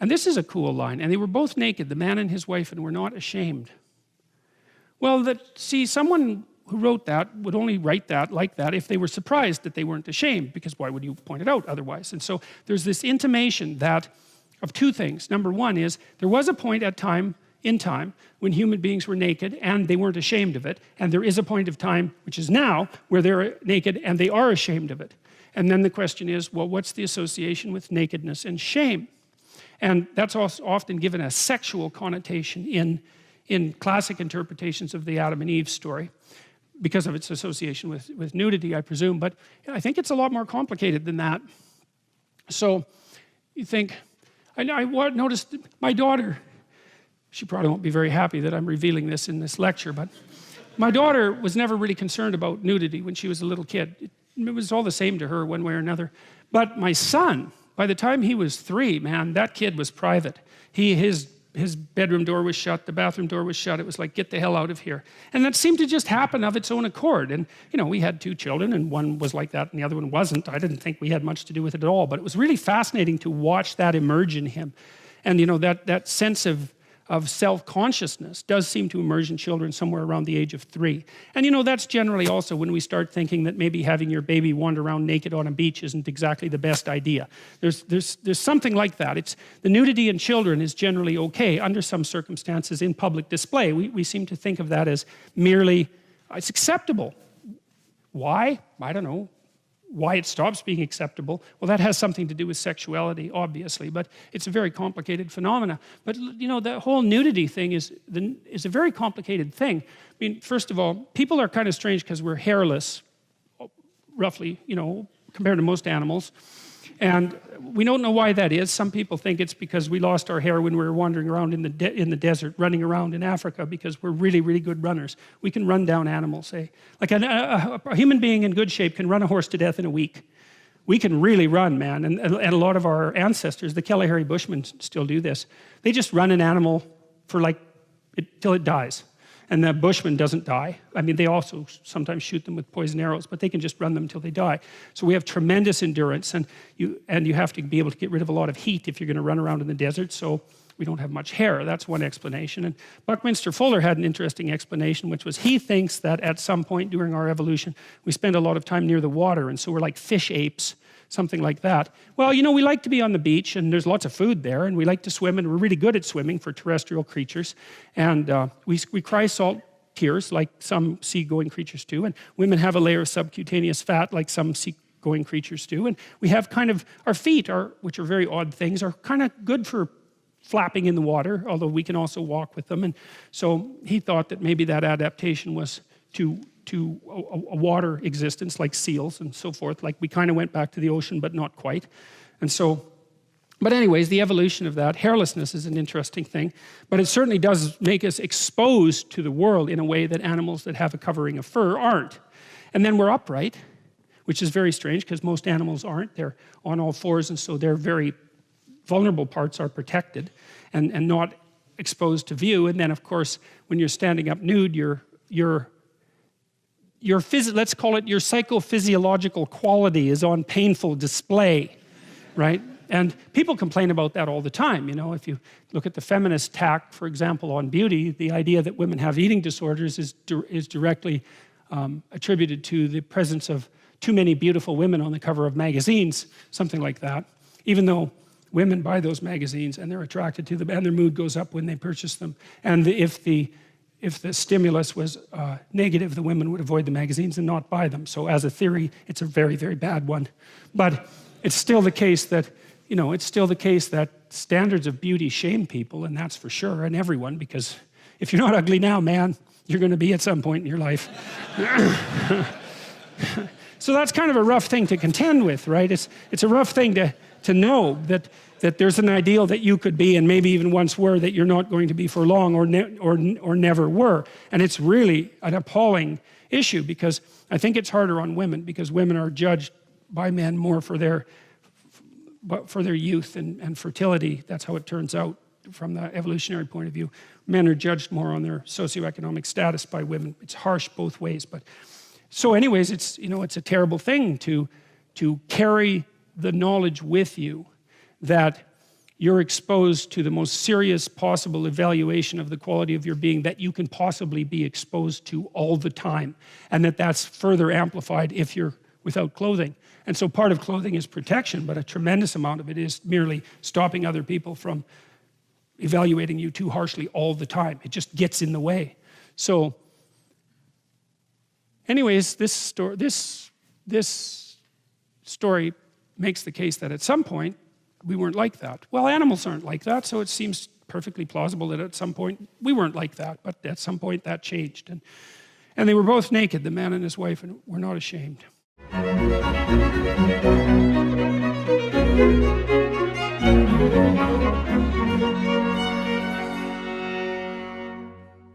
And this is a cool line. And they were both naked, the man and his wife, and were not ashamed. Well, see, someone who wrote that would only write that like that if they were surprised that they weren't ashamed, because why would you point it out otherwise? And so there's this intimation that of two things. Number one is there was a point in time when human beings were naked and they weren't ashamed of it, and there is a point of time, which is now, where they're naked and they are ashamed of it. And then the question is, well, what's the association with nakedness and shame? And that's also often given a sexual connotation in classic interpretations of the Adam and Eve story, because of its association with nudity, I presume. But I think it's a lot more complicated than that. So you think, I noticed my daughter, she probably won't be very happy that I'm revealing this in this lecture, but my daughter was never really concerned about nudity when she was a little kid. It was all the same to her one way or another. But my son, by the time he was 3, man, that kid was private. His bedroom door was shut, the bathroom door was shut. It was like, get the hell out of here. And that seemed to just happen of its own accord. And you know, we had 2 children, and one was like that and the other one wasn't. I didn't think we had much to do with it at all, but it was really fascinating to watch that emerge in him. And you know, that sense of self-consciousness does seem to emerge in children somewhere around the age of 3. And you know, that's generally also when we start thinking that maybe having your baby wander around naked on a beach isn't exactly the best idea. There's something like that. It's the nudity in children is generally okay under some circumstances in public display. We seem to think of that as merely, it's acceptable. Why? I don't know. Why it stops being acceptable, well, that has something to do with sexuality, obviously, but it's a very complicated phenomena. But you know, the whole nudity thing is a very complicated thing. I mean, first of all, people are kind of strange because we're hairless, roughly, you know, compared to most animals. And we don't know why that is. Some people think it's because we lost our hair when we were wandering around in the desert, running around in Africa, because we're really, really good runners. We can run down animals, say. Like a human being in good shape can run a horse to death in a week. We can really run, man. And a lot of our ancestors, the Kalahari Bushmen, still do this. They just run an animal for till it dies. And the bushman doesn't die. I mean, they also sometimes shoot them with poison arrows, but they can just run them till they die. So we have tremendous endurance, and you have to be able to get rid of a lot of heat if you're going to run around in the desert, so we don't have much hair. That's one explanation. And Buckminster Fuller had an interesting explanation, which was he thinks that at some point during our evolution, we spend a lot of time near the water, and so we're like fish apes, something like that. Well, you know, we like to be on the beach, and there's lots of food there, and we like to swim, and we're really good at swimming for terrestrial creatures. And we cry salt tears like some sea-going creatures do, and women have a layer of subcutaneous fat like some sea-going creatures do. And we have kind of, our feet, which are very odd things, are kind of good for flapping in the water, although we can also walk with them. And so he thought that maybe that adaptation was to a water existence, like seals and so forth. Like we kind of went back to the ocean, but not quite. And so, but anyways, the evolution of that, hairlessness is an interesting thing, but it certainly does make us exposed to the world in a way that animals that have a covering of fur aren't. And then we're upright, which is very strange because most animals aren't. They're on all fours, and so their very vulnerable parts are protected and not exposed to view. And then, of course, when you're standing up nude, let's call it your psychophysiological quality is on painful display, right? And people complain about that all the time. You know, if you look at the feminist tack, for example, on beauty, the idea that women have eating disorders is directly attributed to the presence of too many beautiful women on the cover of magazines, something like that. Even though women buy those magazines and they're attracted to them, and their mood goes up when they purchase them. And if the stimulus was negative, the women would avoid the magazines and not buy them. So as a theory, it's a very, very bad one. But it's still the case that, you know, standards of beauty shame people, and that's for sure, and everyone, because if you're not ugly now, man, you're going to be at some point in your life. So that's kind of a rough thing to contend with, right? It's a rough thing to know that there's an ideal that you could be, and maybe even once were, that you're not going to be for long, or never were. And it's really an appalling issue, because I think it's harder on women, because women are judged by men more for their youth and fertility. That's how it turns out from the evolutionary point of view. Men are judged more on their socioeconomic status by women. It's harsh both ways. But so anyways, it's a terrible thing to carry the knowledge with you that you're exposed to the most serious possible evaluation of the quality of your being that you can possibly be exposed to all the time, and that's further amplified if you're without clothing. And so part of clothing is protection, but a tremendous amount of it is merely stopping other people from evaluating you too harshly all the time. It just gets in the way. So anyways, this story makes the case that at some point we weren't like that. Well, animals aren't like that, so it seems perfectly plausible that at some point we weren't like that, but at some point that changed. And they were both naked, the man and his wife, and were not ashamed.